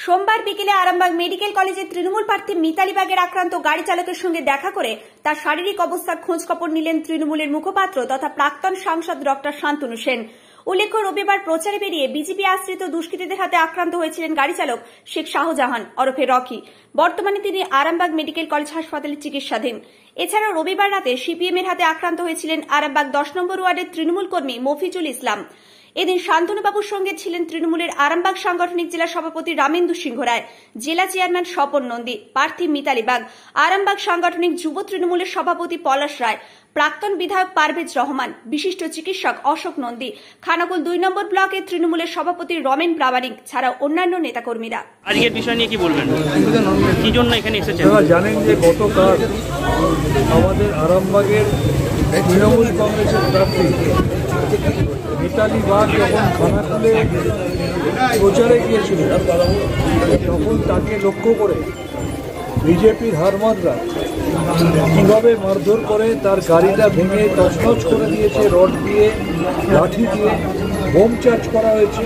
সোমবার বিকেলে আরামবাগ মেডিকেল কলেজের তৃণমূল প্রার্থী মিতালি বাগের আক্রান্ত গাড়ি চালকের সঙ্গে দেখা করে তার শারীরিক অবস্থার খোঁজখবর নিলেন তৃণমূলের মুখপাত্র তথা প্রাক্তন সাংসদ ডক্টর শান্তনু সেন। উল্লেখ্য, রবিবার প্রচারে বেরিয়ে বিজেপি আশ্রিত দুষ্কৃতীদের হাতে আক্রান্ত হয়েছিলেন গাড়ি চালক শেখ শাহজাহান ওরফে রকি। বর্তমানে তিনি আরামবাগ মেডিকেল কলেজ হাসপাতালে চিকিৎসাধীন। এছাড়াও রবিবার রাতে সিপিএম এর হাতে আক্রান্ত হয়েছিলেন আরামবাগ 10 নম্বর ওয়ার্ডের তৃণমূল কর্মী মফিজুল ইসলাম। এদিন শান্তনুবাবুর সঙ্গে ছিলেন তৃণমূলের আরামবাগ সাংগঠনিক জেলা সভাপতি রামেন্দু সিংহ রায়, জেলা চেয়ারম্যান স্বপন নন্দী, প্রার্থী মিতালি বাগ, আরামবাগ সাংগঠনিক যুব তৃণমূলের সভাপতি পলাশ রায়, প্রাক্তন বিধায়ক পারভেজ রহমান, বিশিষ্ট চিকিৎসক অশোক নন্দী, খানাকুল 2 নম্বর ব্লকের তৃণমূলের সভাপতি রমেন প্রামাণিক ছাড়াও অন্যান্য নেতাকর্মীরা। আজকের বিষয় নিয়ে কি বলবেন? কি জন্য এখানে এসেছেন? জানেন যে গতকাল আমাদের আরামবাগের তৃণমূল কংগ্রেসের প্রার্থী মিতালি বাগ যখন খানাকুলে প্রচারে গিয়েছিলেন তখন তাকে লক্ষ্য করে বিজেপির হারমাদরা কীভাবে মারধর করে তার গাড়িটা ভেঙে তছনছ করে দিয়েছে, রড দিয়ে, লাঠি দিয়ে বোম চার্জ করা হয়েছে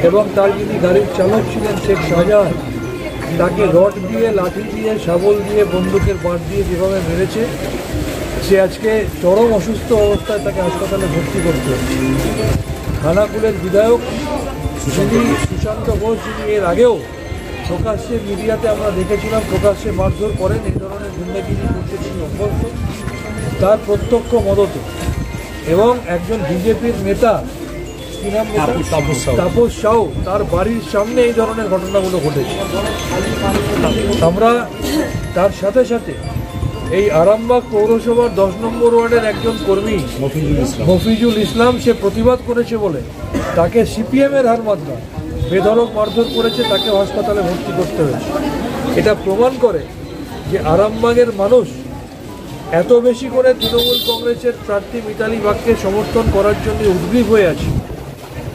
এবং তার যিনি গাড়ির চালক ছিলেন শেখ শাহজাহান তাকে রড দিয়ে, লাঠি দিয়ে, শাবল দিয়ে, বন্দুকের বাঁট দিয়ে যেভাবে মেরেছে, সে আজকে চরম অসুস্থ অবস্থায় তাকে হাসপাতালে ভর্তি করতে হচ্ছে। খানাকুলের বিধায়ক যিনি সুশান্ত ঘোষ, যিনি এর আগেও প্রকাশ্যে মিডিয়াতে আমরা দেখেছিলাম প্রকাশ্যে মারধর করেন, এই ধরনের গুন্ডাগিরি করতে তিনি অভ্যস্ত, তার প্রত্যক্ষ মদতে এবং একজন বিজেপির নেতা তাপস সাউ, তার বাড়ির সামনে এই ধরনের ঘটনাগুলো ঘটেছে। আমরা তার সাথে সাথে এই আরামবাগ পৌরসভার 10 নম্বর ওয়ার্ডের একজন কর্মী মফিজুল ইসলাম, সে প্রতিবাদ করেছে বলে তাকে সিপিএমের হারমাদরা বেধড়ক মারধর করেছে, তাকে হাসপাতালে ভর্তি করতে হয়েছে। এটা প্রমাণ করে যে আরামবাগের মানুষ এত বেশি করে তৃণমূল কংগ্রেসের প্রার্থী মিতালি বাগকে সমর্থন করার জন্য উদ্গ্রীব হয়ে আছে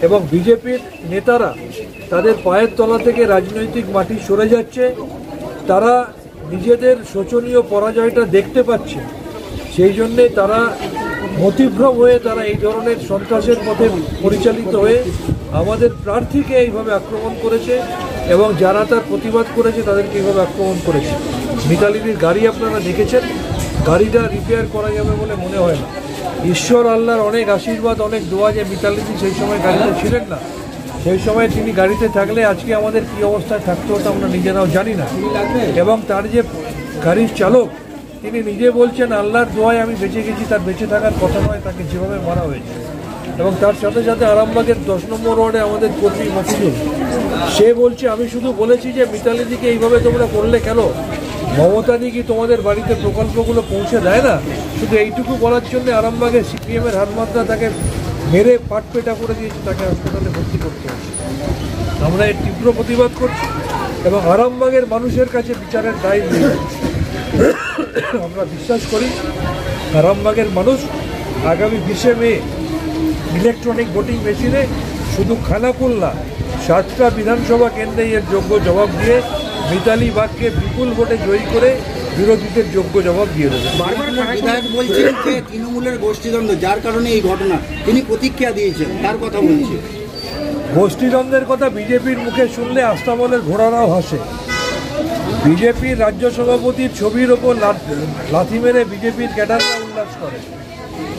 এবং বিজেপির নেতারা তাদের পায়ের তলা থেকে রাজনৈতিক মাটি সরে যাচ্ছে, তারা নিজেদের শোচনীয় পরাজয়টা দেখতে পাচ্ছে, সেই জন্যে তারা মতিভ্রম হয়ে তারা এই ধরনের সন্ত্রাসের পথে পরিচালিত হয়ে আমাদের প্রার্থীকে এইভাবে আক্রমণ করেছে এবং যারা তার প্রতিবাদ করেছে তাদেরকে এইভাবে আক্রমণ করেছে। মিতালির গাড়ি আপনারা দেখেছেন, গাড়িটা রিপেয়ার করা যাবে বলে মনে হয় না। ঈশ্বর আল্লাহর অনেক আশীর্বাদ, অনেক দোয়া যে মিতালি সেই সময় গাড়িতে ছিলেন না, সেই সময় তিনি গাড়িতে থাকলে আজকে আমাদের কী অবস্থায় থাকতে হতো আমরা নিজেরাও জানি না। এবং তার যে গাড়ির চালক তিনি নিজে বলছেন আল্লাহর দোয়ায় আমি বেঁচে গেছি, তার বেঁচে থাকার কথা নয়, তাকে যেভাবে মারা হয়েছে। এবং তার সাথে সাথে আরামবাগের 10 নম্বর ওয়ার্ডে আমাদের কর্মী মফিজুল, সে বলছে আমি শুধু বলেছি যে মিতালিদিকে এইভাবে তোমরা করলে কেন, মমতাদি কি তোমাদের বাড়িতে প্রকল্পগুলো পৌঁছে দেয় না? শুধু এইটুকু বলার জন্য আরামবাগের সিপিএমের হারমাদরা তাকে মেরে পাটপেটা করে দিয়েছে, তাকে হাসপাতালে ভর্তি করতে হচ্ছে। আমরা এর তীব্র প্রতিবাদ করছি এবং আরামবাগের মানুষের কাছে বিচারের দায় নিয়ে আমরা বিশ্বাস করি আরামবাগের মানুষ আগামী 20শে মে ইলেকট্রনিক ভোটিং মেশিনে শুধু খানাকুল না 7টা বিধানসভা কেন্দ্রে এর যোগ্য জবাব দিয়ে মিতালি বাগকে বিপুল ভোটে জয়ী করে বিরোধীদের যোগ্য জবাব দিয়ে দেবে। বিধায়ক বলছেন যে তৃণমূলের গোষ্ঠীদ্বন্দ্ব, যার কারণে এই ঘটনা, তিনি প্রতিক্রিয়া দিয়েছেন, তার কথা বলছি। গোষ্ঠীদ্বন্দ্বের কথা বিজেপির মুখে শুনলে আস্তাবলের ঘোড়ারাও হাসে। বিজেপির রাজ্য সভাপতির ছবির ওপর লাথি মেরে বিজেপির ক্যাডাররা উল্লাস করে।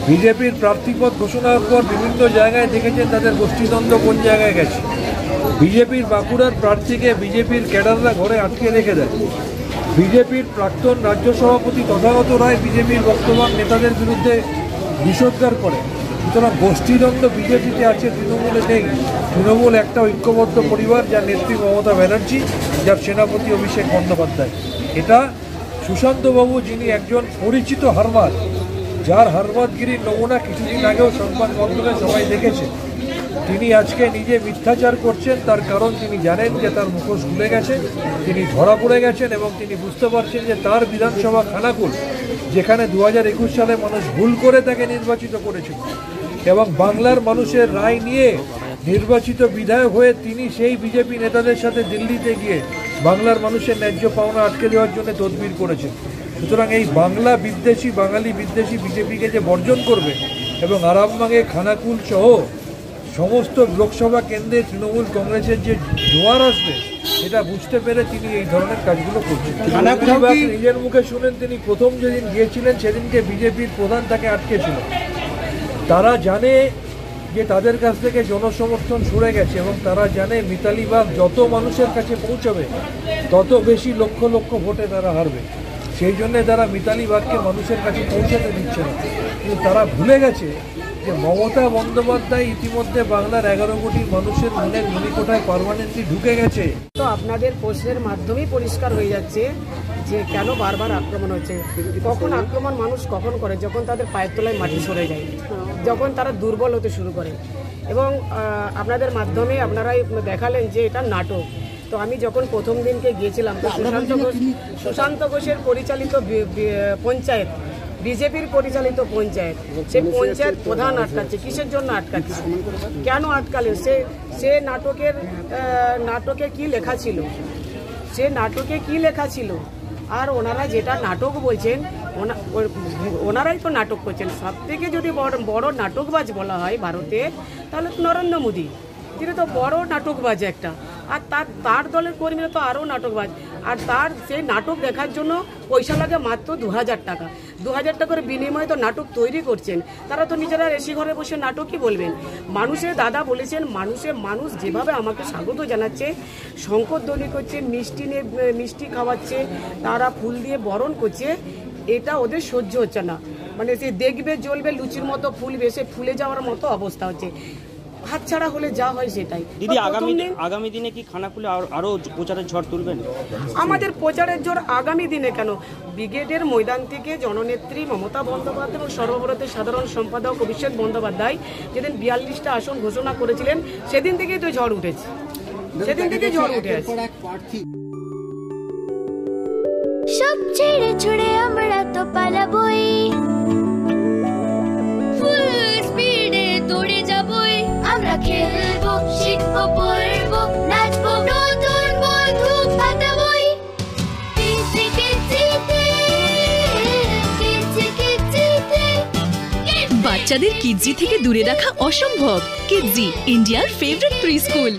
বিজেপির প্রার্থীপদ ঘোষণার পর বিভিন্ন জায়গায় দেখেছেন তাদের গোষ্ঠীদ্বন্দ্ব কোন জায়গায় গেছে। বিজেপির বাঁকুড়ার প্রার্থীকে বিজেপির ক্যাডাররা ঘরে আটকে রেখে দেয়। বিজেপির প্রাক্তন রাজ্য সভাপতি তথাগত রায় বিজেপির বর্তমান নেতাদের বিরুদ্ধে বিষোদ্গার করে। সুতরাং গোষ্ঠীদ্বন্দ্ব বিজেপিতে আছে, তৃণমূলে নেই। তৃণমূল একটা ঐক্যবদ্ধ পরিবার, যার নেত্রী মমতা ব্যানার্জি, যার সেনাপতি অভিষেক বন্দ্যোপাধ্যায়। এটা সুশান্তবাবু, যিনি একজন পরিচিত হারমাদ, যার হারমাদগিরির নমুনা কিছুদিন আগেও সংবাদ মাধ্যমে সবাই দেখেছে, তিনি আজকে নিজে মিথ্যাচার করছেন। তার কারণ তিনি জানেন যে তার মুখোশ খুলে গেছে, তিনি ধরা পড়ে গেছেন এবং তিনি বুঝতে পারছেন যে তার বিধানসভা খানাকুল, যেখানে 2021 সালে মানুষ ভুল করে তাকে নির্বাচিত করেছিল এবং বাংলার মানুষের রায় নিয়ে নির্বাচিত বিধায়ক হয়ে তিনি সেই বিজেপি নেতাদের সাথে দিল্লিতে গিয়ে বাংলার মানুষের ন্যায্য পাওনা আটকে দেওয়ার জন্য তদবির করেছেন। সুতরাং এই বাংলা বিদ্বেষী, বাঙালি বিদ্বেষী বিজেপিকে যে বর্জন করবে এবং আরামবাগে খানাকুল সহ সমস্ত লোকসভা কেন্দ্রে তৃণমূল কংগ্রেসের যে জোয়ার আসবে এটা বুঝতে পেরে তিনি এই ধরনের কাজগুলো করছেন। নিজের মুখে শুনেন, তিনি প্রথম যেদিন গিয়েছিলেন সেদিনকে বিজেপির প্রধান তাকে আটকেছিল। তারা জানে যে তাদের কাছ থেকে জনসমর্থন সরে গেছে এবং তারা জানে মিতালি বাগ যত মানুষের কাছে পৌঁছাবে তত বেশি লক্ষ লক্ষ ভোটে তারা হারবে। সেই জন্যে তারা মিতালি বাগকে মানুষের কাছে পৌঁছাতে দিচ্ছে না। কিন্তু তারা ভুলে গেছে যে মমতা বন্দ্যোপাধ্যায় ইতিমধ্যে বাংলার 11 কোটি মানুষের মনের মণিকোঠায় পার্মানেন্টলি ঢুকে গেছে। তো আপনাদের প্রশ্নের মাধ্যমেই পরিষ্কার হয়ে যাচ্ছে যে কেন বারবার আক্রমণ হচ্ছে। কখন আক্রমণ মানুষ কখন করে? যখন তাদের পায়ের তলায় মাটি সরে যায়, যখন তারা দুর্বল হতে শুরু করে। এবং আপনাদের মাধ্যমে আপনারাই দেখালেন যে এটা নাটক। তো আমি যখন প্রথম দিনকে গিয়েছিলাম, তো সুশান্ত ঘোষের পরিচালিত পঞ্চায়েত, বিজেপির পরিচালিত পঞ্চায়েত, সেই পঞ্চায়েত প্রধান আটকাচ্ছে। কিসের জন্য আটকাচ্ছে? কেন আটকালে? সে নাটকে কি লেখা ছিল? সে নাটকে কি লেখা ছিল? আর ওনারা যেটা নাটক বলছেন, ওনারাই তো নাটক করছেন। সব থেকে যদি বড় নাটকবাজ বলা হয় ভারতে, তাহলে নরেন্দ্র মোদী, তিনি তো বড় নাটকবাজ একটা। আর তার দলের কর্মীরা তো আরও নাটকবাজ। আর তার সেই নাটক দেখার জন্য পয়সা লাগে মাত্র 2000 টাকা। 2000 টাকার বিনিময়ে তো নাটক তৈরি করছেন। তারা তো নিজেরা এসি ঘরে বসে নাটকই বলবেন। মানুষের দাদা বলেছেন, মানুষ যেভাবে আমাকে স্বাগত জানাচ্ছে, শঙ্করধ্বনি করছে, মিষ্টি খাওয়াচ্ছে, তারা ফুল দিয়ে বরণ করছে, এটা ওদের সহ্য হচ্ছে না। মানে সে দেখবে জ্বলবে লুচির মতো ফুল বেশে ফুলে যাওয়ার মতো অবস্থা হচ্ছে। হাতছাড়া হলে যা হয় সেটাই। দিদি, আগামী দিনে কি খানাকুলে আরো প্রচারের ঝড় তুলবেন? আমাদের প্রচারের ঝড় আগামী দিনে কেন, ব্রিগেডের ময়দান থেকে জননেত্রী মমতা বন্দ্যোপাধ্যায় এবং সর্বভারতের সাধারণ সম্পাদক অভিষেক বন্দ্যোপাধ্যায় যেদিন 42টা আসন ঘোষণা করেছিলেন, সেদিন থেকেই তো ঝড় উঠেছে। সেদিন থেকে ঝড় উঠে আছে। সব ছেড়ে ছুড়ে আমরা তো পালাবই, ফুল স্পিডে দৌড়ে যাবই। আমরা খেলবো, শিখবো, পড়বো, নাচবো, নতুন বন্ধু পাতাবই। বাচ্চাদের কিডজি থেকে দূরে রাখা অসম্ভব। কিডজি, ইন্ডিয়ার ফেভারিট প্রি স্কুল।